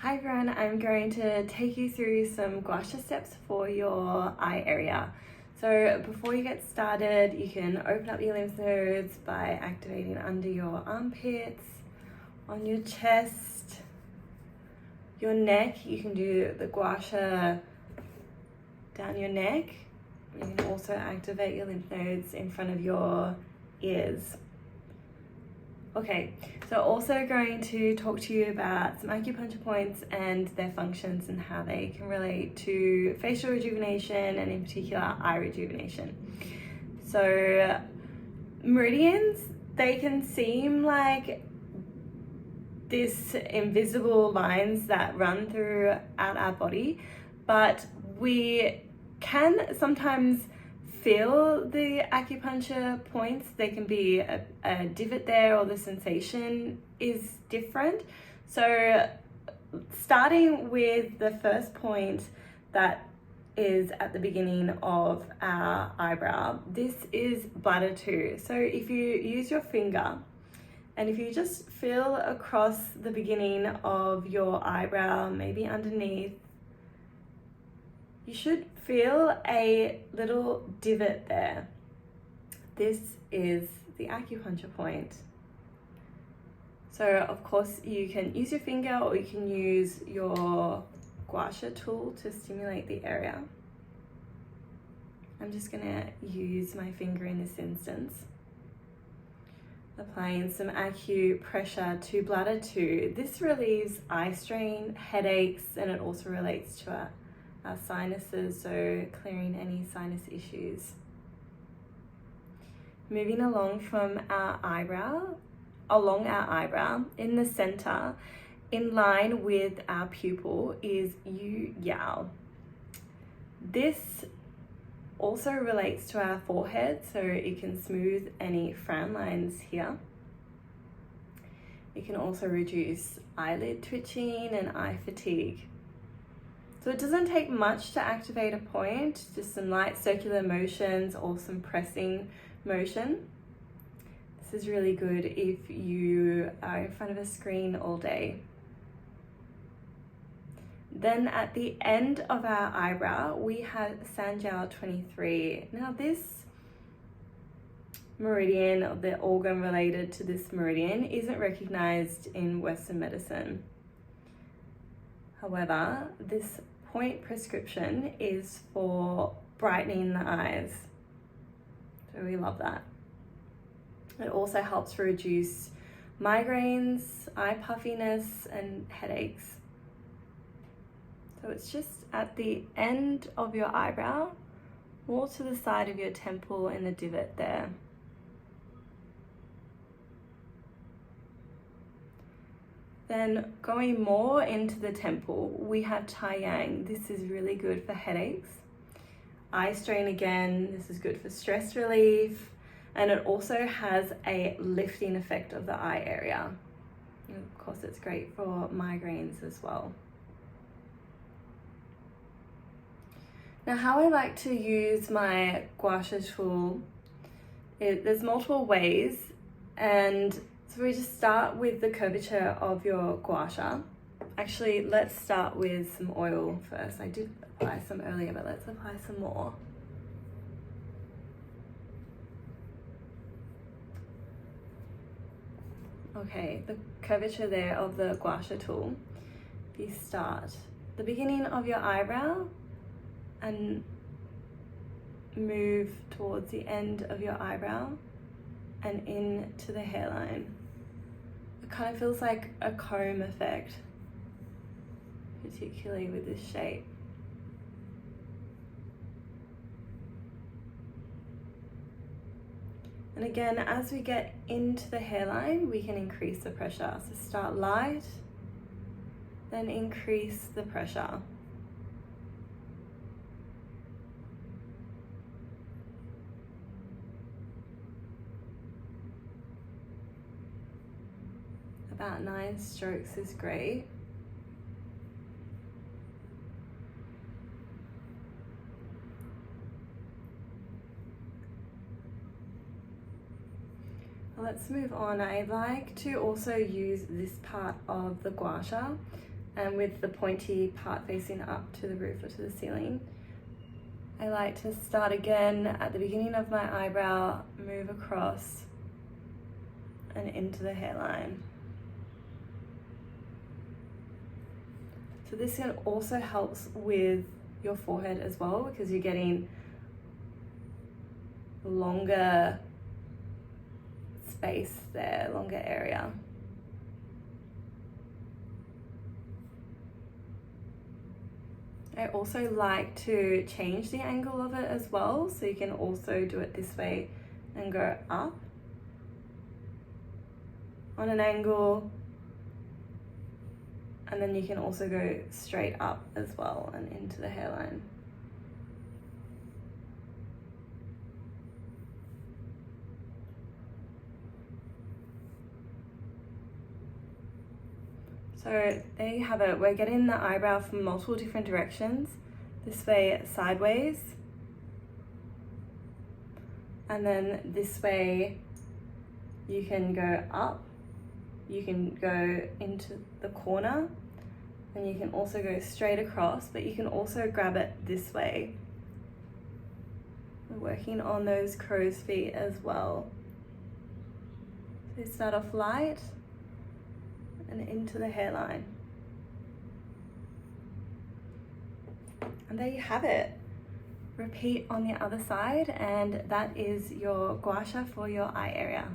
Hi everyone, I'm going to take you through some guasha steps for your eye area. So before you get started, you can open up your lymph nodes by activating under your armpits, on your chest, your neck. You can do the guasha down your neck. You can also activate your lymph nodes in front of your ears. Okay, so also going to talk to you about some acupuncture points and their functions and how they can relate to facial rejuvenation and in particular eye rejuvenation. So meridians, they can seem like this invisible lines that run throughout our body, but we can sometimes feel the acupuncture points. They can be a divot there, or the sensation is different. So starting with the first point that is at the beginning of our eyebrow, this is bladder 2. So if you use your finger and if you just feel across the beginning of your eyebrow, maybe underneath, you should feel a little divot there. This is the acupuncture point. So of course you can use your finger or you can use your guasha tool to stimulate the area. I'm just gonna use my finger in this instance. Applying some acupressure to bladder 2. This relieves eye strain, headaches, and it also relates to our sinuses, so clearing any sinus issues. Moving along from our eyebrow, along our eyebrow, in the center, in line with our pupil, is Yúyāo. This also relates to our forehead, so it can smooth any frown lines here. It can also reduce eyelid twitching and eye fatigue. So it doesn't take much to activate a point, just some light circular motions or some pressing motion. This is really good if you are in front of a screen all day. Then at the end of our eyebrow, we have Zǎnzhú 23. Now this meridian, or the organ related to this meridian, isn't recognized in Western medicine. However, this point prescription is for brightening the eyes. So we love that. It also helps reduce migraines, eye puffiness, and headaches. So it's just at the end of your eyebrow, more to the side of your temple in the divot there. Then going more into the temple, we have Tàiyáng. This is really good for headaches. Eye strain again, this is good for stress relief, and it also has a lifting effect of the eye area. And of course, it's great for migraines as well. Now, how I like to use my guasha tool, there's multiple ways, and so we just start with the curvature of your guasha. Actually, let's start with some oil first. I did apply some earlier, but let's apply some more. Okay, the curvature there of the guasha tool. If you start the beginning of your eyebrow and move towards the end of your eyebrow and into the hairline. It kind of feels like a comb effect, particularly with this shape. And again, as we get into the hairline, we can increase the pressure. So start light, then increase the pressure. About 9 strokes is great. Let's move on. I like to also use this part of the guasha and with the pointy part facing up to the roof or to the ceiling. I like to start again at the beginning of my eyebrow, move across and into the hairline. So this also helps with your forehead as well, because you're getting longer space there, longer area. I also like to change the angle of it as well, so you can also do it this way and go up on an angle, and then you can also go straight up as well and into the hairline. So there you have it. We're getting the eyebrow from multiple different directions. This way sideways, and then this way you can go up, you can go into the corner, and you can also go straight across, but you can also grab it this way. We're working on those crow's feet as well. So start off light and into the hairline. And there you have it. Repeat on the other side, and that is your guasha for your eye area.